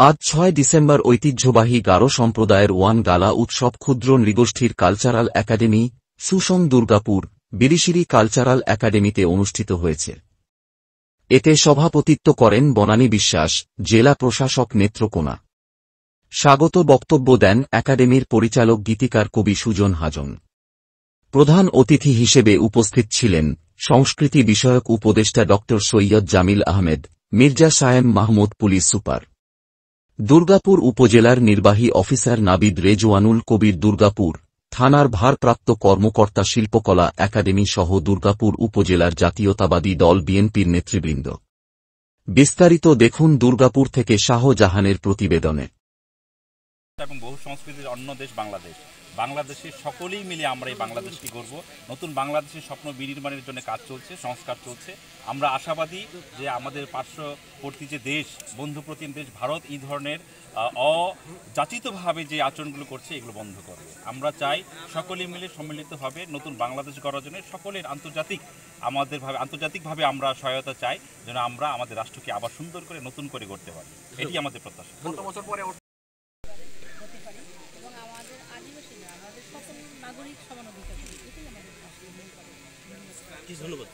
আজ ৬ ডিসেম্বর ঐতিহ্যবাহী গারো সম্প্রদায়ের ওয়ান গালা উৎসব ক্ষুদ্র নৃগোষ্ঠীর cultural academy Susang Durgapur Birishiri cultural একাডেমিতে অনুষ্ঠিত হয়েছে। এতে সভাপতিত্ব করেন বনানী বিশ্বাস, জেলা প্রশাসক নেত্রকোনা। স্বাগত বক্তব্য দেন একাডেমির পরিচালক গীতিকার কবি সুজন হাজন। প্রধান অতিথি হিসেবে উপস্থিত ছিলেন সংস্কৃতি বিষয়ক উপদেষ্টা ড সৈয়দ জামিল আহমেদ, মির্জা সায়েম মাহমুদ পুলিশ সুপার, দুর্গাপুর উপজেলার নির্বাহী অফিসার নাবিদ রেজওয়ানুল কবির, দুর্গাপুর থানার ভারপ্রাপ্ত কর্মকর্তা, শিল্পকলা একাডেমি সহ দুর্গাপুর উপজেলার জাতীয়তাবাদী দল বিএনপির নেতৃবৃন্দ। বিস্তারিত দেখুন দুর্গাপুর থেকে শাহজাহানের প্রতিবেদনে। এবং বহু সংস্কৃতির অন্য দেশ বাংলাদেশ। বাংলাদেশের সকলেই মিলে আমরা এই বাংলাদেশকে গড়ব। নতুন বাংলাদেশের স্বপ্ন বিনির্মাণের জন্য কাজ চলছে, সংস্কার চলছে। আমরা আশাবাদী যে আমাদের পার্শ্ববর্তী যে দেশ, বন্ধুপ্রতিম দেশ ভারত, এই ধরনের অযাচিতভাবে যে আচরণগুলো করছে এগুলো বন্ধ করবে। আমরা চাই সকলেই মিলে সম্মিলিতভাবে নতুন বাংলাদেশ গড়ার জন্য সকলের আন্তর্জাতিকভাবে আমরা সহায়তা চাই, যেন আমরা আমাদের রাষ্ট্রকে আবার সুন্দর করে নতুন করে গড়তে পারি। এটি আমাদের প্রত্যাশা। নাগরিক সমান অধিকার, এটাই আমাদের ধন্যবাদ।